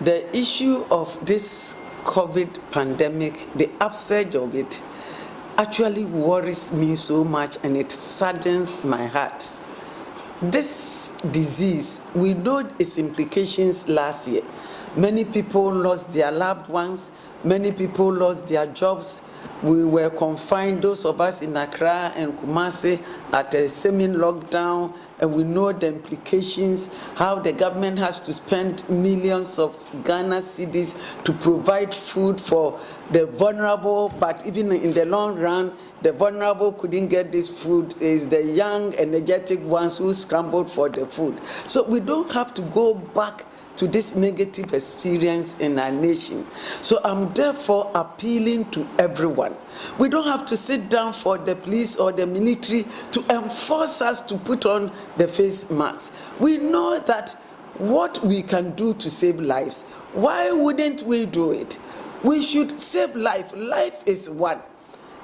the issue of this COVID pandemic, the upsurge of it, actually worries me so much, and it saddens my heart. This disease, we know its implications last year. Many people lost their loved ones, many people lost their jobs. We were confined, those of us in Accra and Kumasi, at a semi-lockdown, and we know the implications, how the government has to spend millions of Ghana cedis to provide food for the vulnerable, but even in the long run, the vulnerable couldn't get this food. Is the young, energetic ones who scrambled for the food. So we don't have to go back to this negative experience in our nation. So I'm therefore appealing to everyone. We don't have to sit down for the police or the military to enforce us to put on the face masks. We know that what we can do to save lives, why wouldn't we do it? We should save life. Life is one,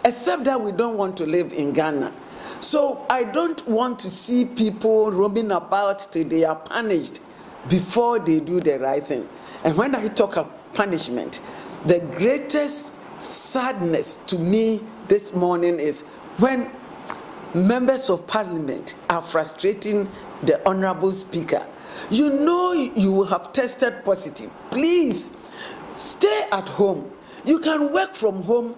except that we don't want to live in Ghana. So I don't want to see people roaming about till they are punished before they do the right thing. And when I talk of punishment, the greatest sadness to me this morning is when members of parliament are frustrating the honorable speaker. You know you will have tested positive. Please stay at home. You can work from home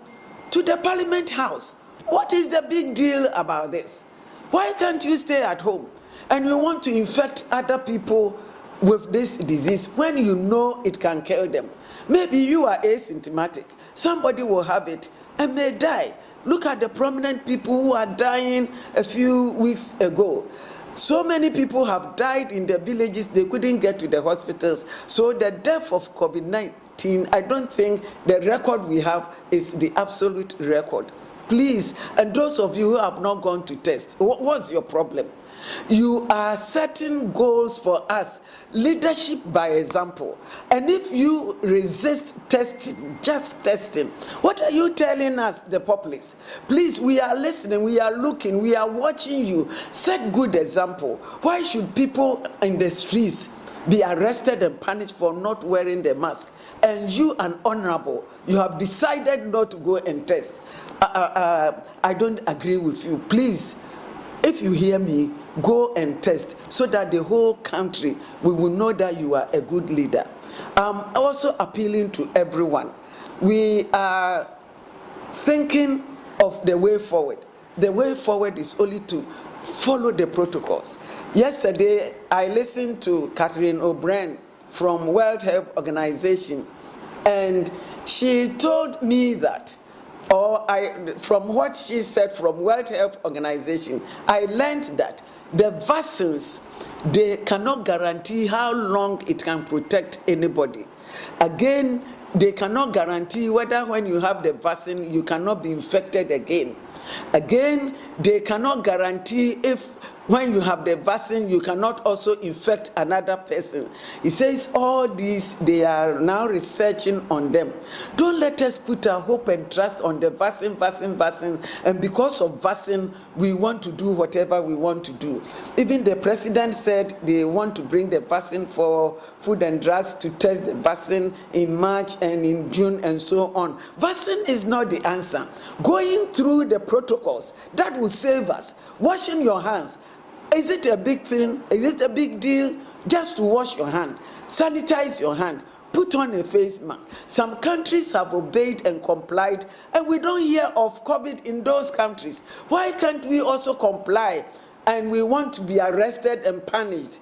to the parliament house. What is the big deal about this? Why can't you stay at home? And you want to infect other people with this disease when you know it can kill them. Maybe you are asymptomatic. Somebody will have it and may die. Look at the prominent people who are dying a few weeks ago. So many people have died in the villages, they couldn't get to the hospitals. So the death of COVID-19, I don't think the record we have is the absolute record. Please, and those of you who have not gone to test, what's your problem? You are setting goals for us, leadership by example. And if you resist testing, just testing, what are you telling us, the populace? Please, we are listening, we are looking, we are watching you. Set good example. Why should people in the streets be arrested and punished for not wearing the mask? And you, an honorable, you have decided not to go and test. I don't agree with you. Please, if you hear me, go and test so that the whole country, we will know that you are a good leader. I'm also appealing to everyone. We are thinking of the way forward. The way forward is only to follow the protocols. Yesterday, I listened to Catherine O'Brien from World Health Organization, and she told me that, from what she said from World Health Organization, I learned that the vaccines, they cannot guarantee how long it can protect anybody. Again, they cannot guarantee whether when you have the vaccine, you cannot be infected again. Again, they cannot guarantee if when you have the vaccine, you cannot also infect another person. He says all these, they are now researching on them. Don't let us put our hope and trust on the vaccine, and because of vaccine, we want to do whatever we want to do. Even the president said they want to bring the vaccine for food and drugs to test the vaccine in March and in June and so on. Vaccine is not the answer. Going through the protocols, that will save us. Washing your hands. Is it a big thing? Is it a big deal just to wash your hand? Sanitize your hand. Put on a face mask. Some countries have obeyed and complied, and we don't hear of COVID in those countries. Why can't we also comply and we want to be arrested and punished?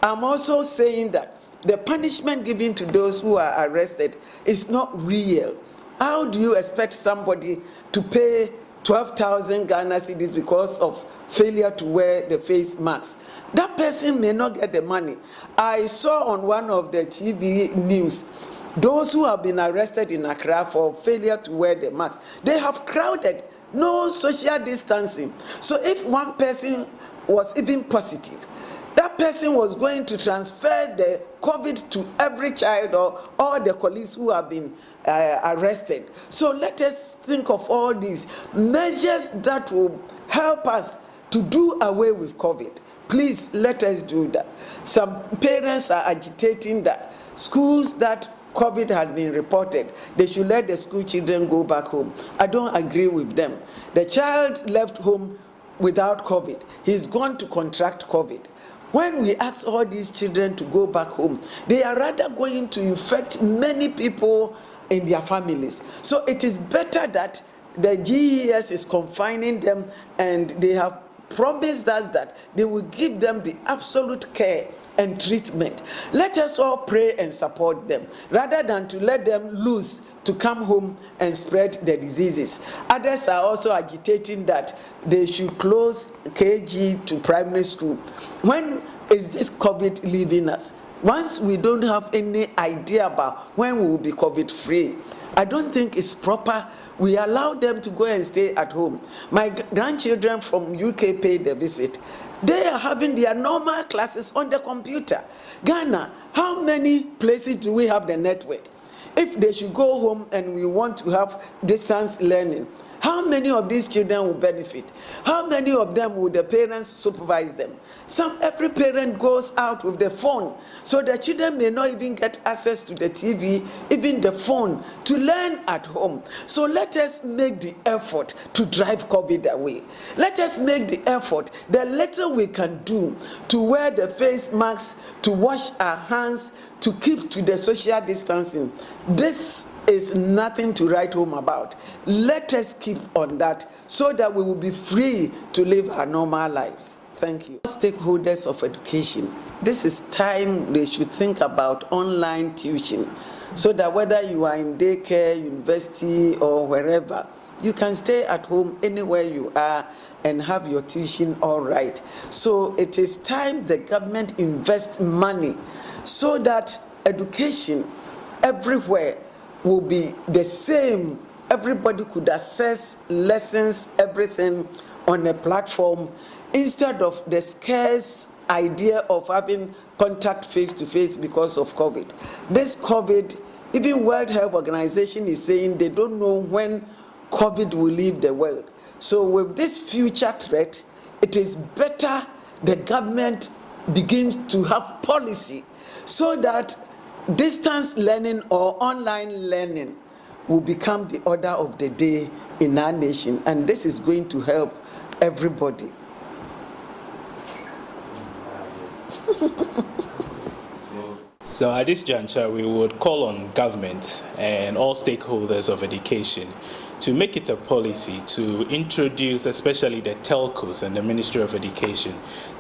I'm also saying that the punishment given to those who are arrested is not real. How do you expect somebody to pay 12,000 Ghana cedis because of failure to wear the face mask? That person may not get the money. I saw on one of the TV news, those who have been arrested in Accra for failure to wear the mask, they have crowded, no social distancing. So if one person was even positive, that person was going to transfer the COVID to every child or all the colleagues who have been arrested. So let us think of all these measures that will help us to do away with COVID. Please let us do that. Some parents are agitating that Schools that COVID has been reported, they should let the school children go back home. I don't agree with them. The child left home without COVID. He's going to contract COVID. When we ask all these children to go back home, they are rather going to infect many people in their families. So it is better that the GES is confining them, and they have promised us that they will give them the absolute care and treatment. Let us all pray and support them rather than to let them loose to come home and spread the diseases. Others are also agitating that they should close KG to primary school. When is this COVID leaving us? Once we don't have any idea about when we will be COVID free, I don't think it's proper we allow them to go and stay at home. My grandchildren from UK paid a visit. They are having their normal classes on the computer. Ghana, how many places do we have the network? If they should go home and we want to have distance learning, how many of these children will benefit? How many of them will the parents supervise them? Every parent goes out with the phone, so the children may not even get access to the TV, even the phone, to learn at home. So let us make the effort to drive COVID away. Let us make the effort, the little we can do, to wear the face masks, to wash our hands, to keep to the social distancing. This is nothing to write home about. Let us keep on that so that we will be free to live our normal lives. Thank you. Stakeholders of education, this is time they should think about online tuition, so that whether you are in daycare, university, or wherever, you can stay at home anywhere you are and have your tuition all right. So it is time the government invests money so that education everywhere will be the same. Everybody could access lessons, everything on a platform, instead of the scarce idea of having contact face-to-face because of COVID. This COVID, even World Health Organization is saying they don't know when COVID will leave the world. So with this future threat, it is better the government begins to have policy so that distance learning or online learning will become the order of the day in our nation, and this is going to help everybody. So at this juncture, we would call on government and all stakeholders of education to make it a policy to introduce, especially the telcos and the Ministry of Education,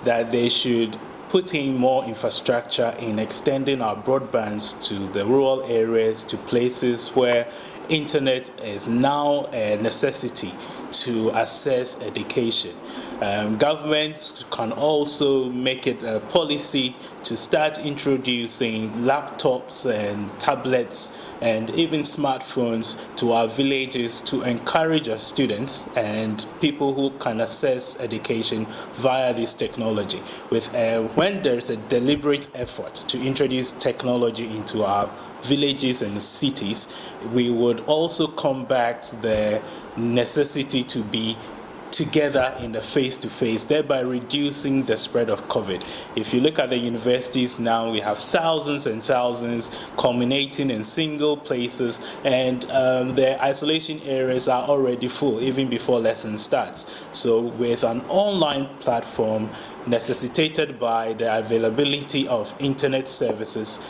that they should put in more infrastructure in extending our broadbands to the rural areas, to places where internet is now a necessity to access education. Governments can also make it a policy to start introducing laptops and tablets and even smartphones to our villages to encourage our students and people who can access education via this technology. When there's a deliberate effort to introduce technology into our villages and cities, we would also combat the necessity to be together in the face-to-face, thereby reducing the spread of COVID. If you look at the universities now, we have thousands and thousands culminating in single places, and the isolation areas are already full even before lesson starts. So with an online platform necessitated by the availability of internet services,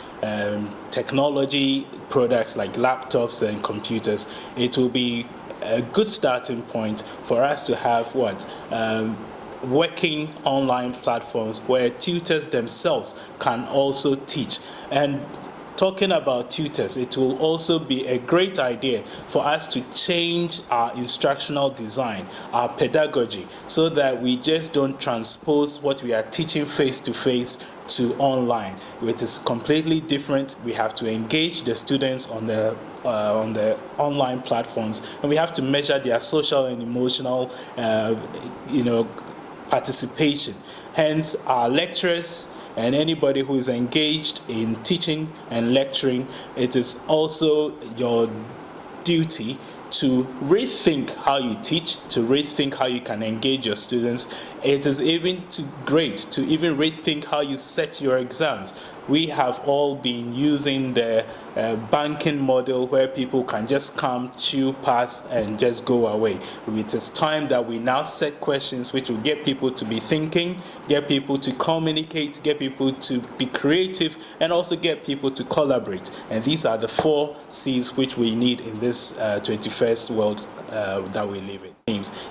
technology products like laptops and computers, it will be a good starting point for us to have working online platforms where tutors themselves can also teach. And talking about tutors, it will also be a great idea for us to change our instructional design, our pedagogy, so that we just don't transpose what we are teaching face-to-face to online. It is completely different. We have to engage the students on the online platforms, and we have to measure their social and emotional participation. Hence, our lecturers and anybody who is engaged in teaching and lecturing, it is also your duty to rethink how you teach, to rethink how you can engage your students. It is even great to even rethink how you set your exams. we have all been using the banking model where people can just come, chew, pass, and just go away. It is time that we now set questions which will get people to be thinking, get people to communicate, get people to be creative, and also get people to collaborate. And these are the 4 C's which we need in this 21st world that we live in.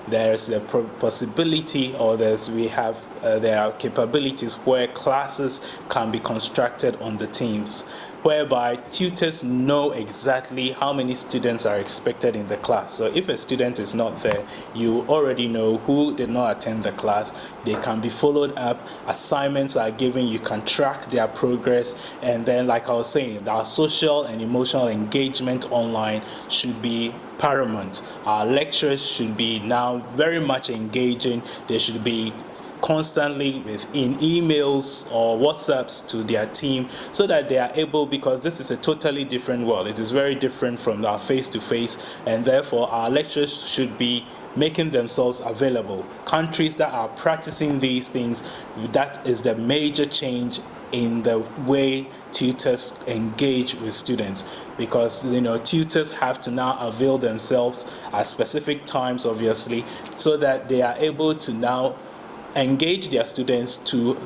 There's the possibility, or there are capabilities where classes can be constructed on the teams, whereby tutors know exactly how many students are expected in the class. So if a student is not there, you already know who did not attend the class. They can be followed up, assignments are given, you can track their progress, and then, like I was saying, our social and emotional engagement online should be paramount. Our lecturers should be now very much engaging. They should be constantly in emails or WhatsApps to their team, so that they are able, because this is a totally different world. It is very different from our face-to-face, and therefore our lecturers should be making themselves available. Countries that are practicing these things, that is the major change in the way tutors engage with students, because tutors have to now avail themselves at specific times, obviously, so that they are able to now engage their students to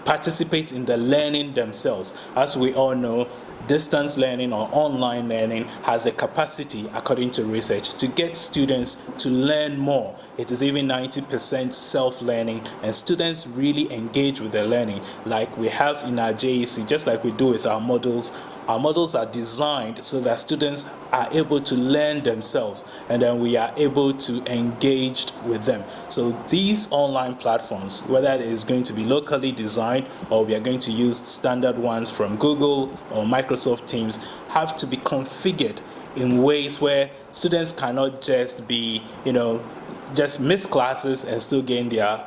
participate in the learning themselves. As we all know, distance learning or online learning has a capacity, according to research, to get students to learn more. It is even 90% self-learning, and students really engage with their learning, like we have in our JEC, just like we do with our models. Our models are designed so that students are able to learn themselves, and then we are able to engage with them. So these online platforms, whether it is going to be locally designed or we are going to use standard ones from Google or Microsoft Teams, have to be configured in ways where students cannot just be, just miss classes and still gain their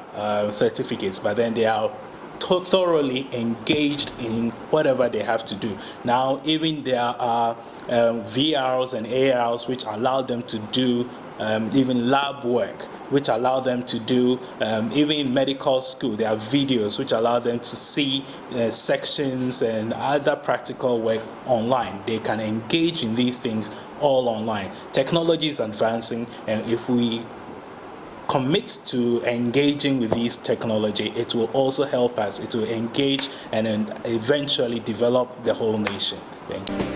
certificates, but then they are thoroughly engaged in whatever they have to do. Now, even there are VRs and ARs which allow them to do even lab work, which allow them to do even in medical school. There are videos which allow them to see sections and other practical work online. They can engage in these things all online. Technology is advancing, and if we commit to engaging with this technology, it will also help us. It will engage and then eventually develop the whole nation. Thank you.